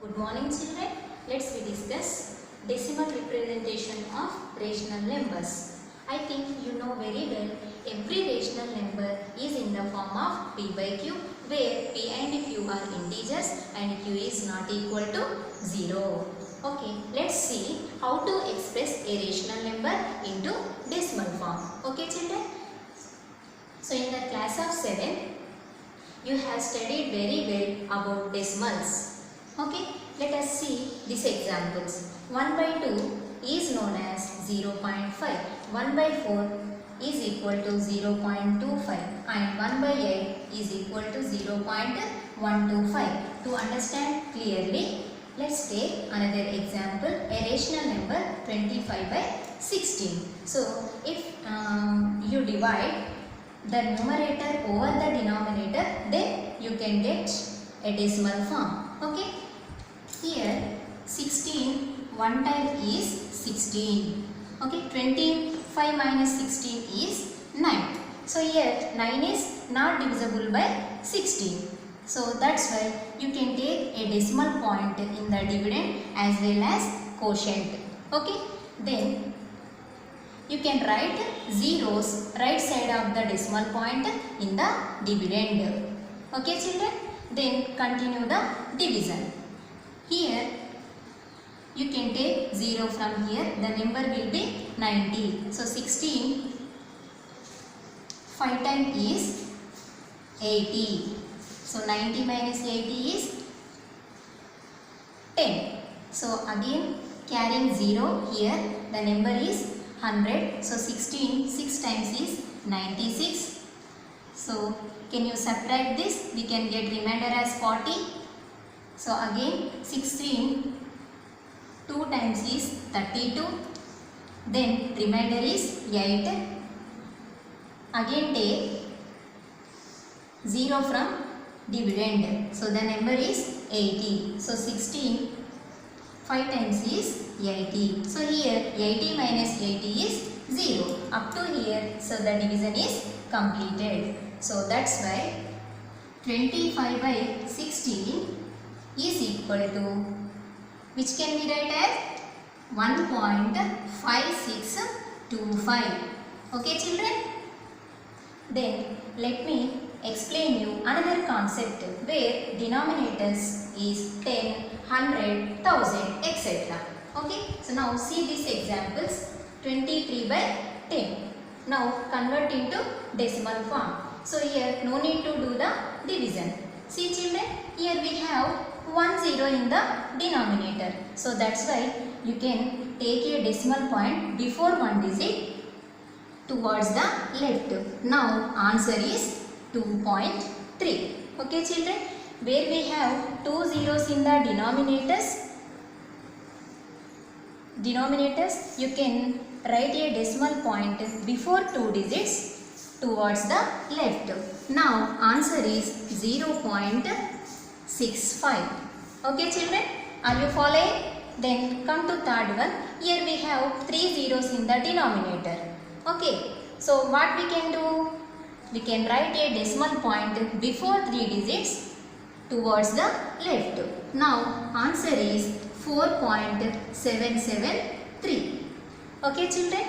Good morning children. Let's we discuss decimal representation of rational numbers. I think you know very well every rational number is in the form of p by q where p and q are integers and q is not equal to 0. Okay, let's see how to express a rational number into decimal form. Okay children. So in the class of 7 you have studied very well about decimals. Okay, let us see these examples. 1 by 2 is known as 0.5. 1 by 4 is equal to 0.25 and 1 by 8 is equal to 0.125. To understand clearly, let's take another example, a rational number 25 by 16. So, if you divide the numerator over the denominator, then you can get a decimal form. Okay. Here 16 one time is 16. Okay. 25 minus 16 is 9. So here 9 is not divisible by 16. So that's why you can take a decimal point in the dividend as well as quotient. Okay. Then you can write zeros right side of the decimal point in the dividend. Okay children. Then continue the division. Here you can take 0 from here, the number will be 90. So 16 5 times is 80. So 90 minus 80 is 10. So again carrying 0 here, the number is 100. So 16 6 times is 96. So can you subtract this? We can get remainder as 40. So again 16 2 times is 32. Then remainder is 8. Again take 0 from dividend. So the number is 80. So 16 5 times is 80. So here 80 minus 80 is 0. Up to here, so the division is completed. So that's why 25 by 16 is equal to, which can be write as 1.5625. Okay children. Then let me explain you another concept where denominators is 10, 100, 1000 etc. Okay. So now see these examples. 23 by 10. Now convert into decimal form. So here no need to do the division. See children, here we have 1 0 in the denominator. So that's why you can take a decimal point before one digit towards the left. Now answer is 2.3. Okay children, where we have 2 zeros in the denominators, you can write a decimal point before 2 digits towards the left. Now answer is 0.65. Okay children, are you following? Then come to third one. Here we have 3 zeros in the denominator. Okay, so what we can do? We can write a decimal point before 3 digits towards the left. Now answer is 4.773. Okay children.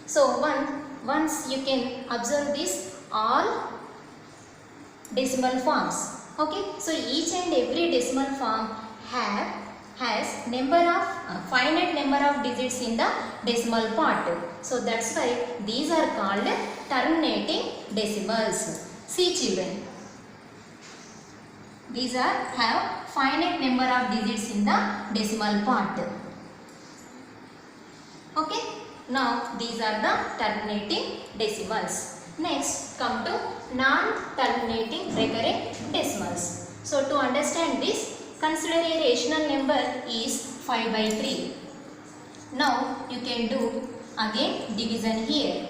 So once you can observe this all decimal forms. Okay, so each and every decimal form has finite number of digits in the decimal part. So that's why these are called terminating decimals. See children, these have finite number of digits in the decimal part. Okay, now these are the terminating decimals. Next, come to non-terminating recurring decimals. So to understand this, consider a rational number is 5 by 3. Now you can do again division here.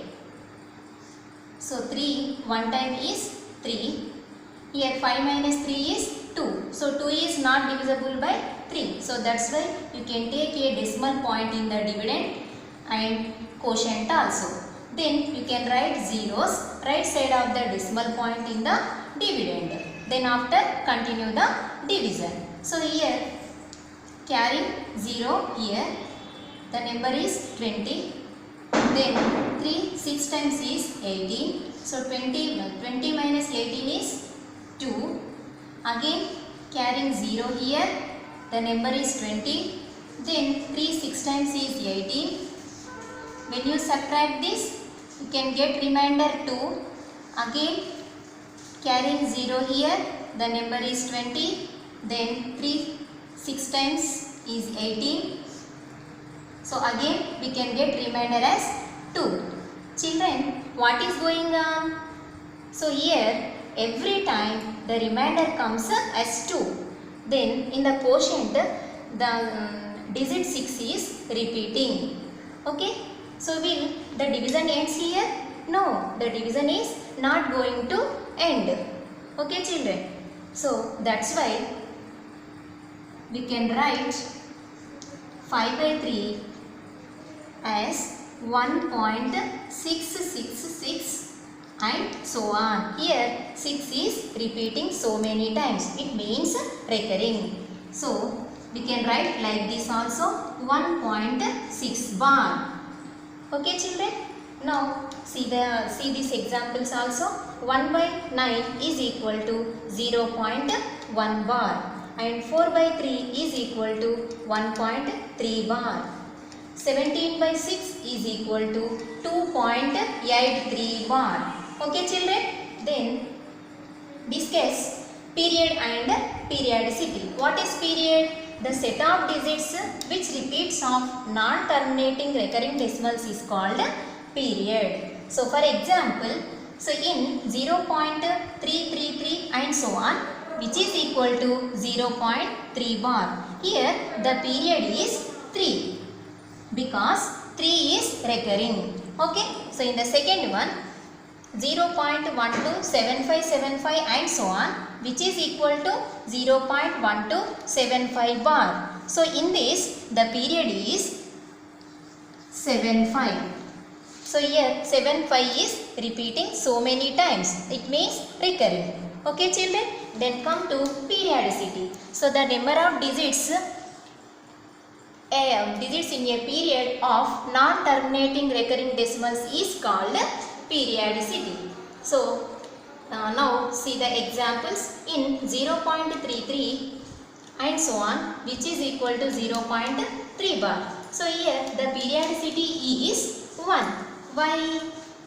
So 3 one time is 3. Here 5 minus 3 is 2. So 2 is not divisible by 3. So that's why you can take a decimal point in the dividend and quotient also. Then you can write zeros right side of the decimal point in the dividend. Then after continue the division. So here carrying 0 here, the number is 20. Then 3 6 times is 18. So 20 minus 18 is 2. Again carrying 0 here, the number is 20. Then 3 6 times is 18. When you subtract this, you can get remainder 2. Again carrying 0 here, the number is 20. Then 3 6 times is 18. So again we can get remainder as 2. Children, what is going on? So here every time the remainder comes as 2. Then in the quotient the digit 6 is repeating. Okay. So will the division ends here? No, the division is not going to end. Okay children. So that's why we can write 5 by 3 as 1.666 and so on. Here 6 is repeating so many times. It means recurring. So we can write like this also, 1.6 bar. Okay children. Now see these examples also. 1 by 9 is equal to 0.1 bar. And 4 by 3 is equal to 1.3 bar. 17 by 6 is equal to 2.83 bar. Okay children. Then discuss period and periodicity. What is period? The set of digits which repeats of non-terminating recurring decimals is called period. So for example, so in 0.333 and so on, which is equal to 0.3 bar. Here the period is 3 because 3 is recurring. Okay. So in the second one, 0.127575 and so on, which is equal to 0.1275 bar. So in this the period is 75. So here 75 is repeating so many times. It means recurring. Okay children. Then come to periodicity. So the number of digits in a period of non-terminating recurring decimals is called periodicity. So now see the examples in 0.33 and so on, which is equal to 0.3 bar. So here the periodicity is 1. Why?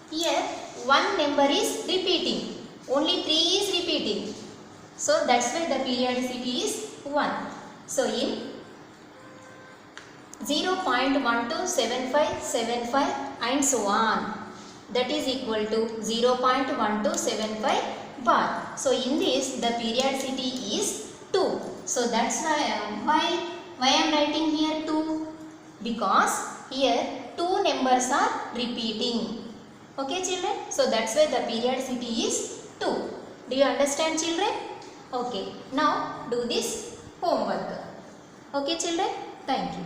Here one number is repeating. Only 3 is repeating. So that's why the periodicity is 1. So in 0.127575 and so on, that is equal to 0.1275 bar. So in this the periodicity is 2. So that's why I am writing here 2, because here 2 numbers are repeating. Okay children. So that's why the periodicity is 2. Do you understand children? Okay. Now do this homework. Okay children. Thank you.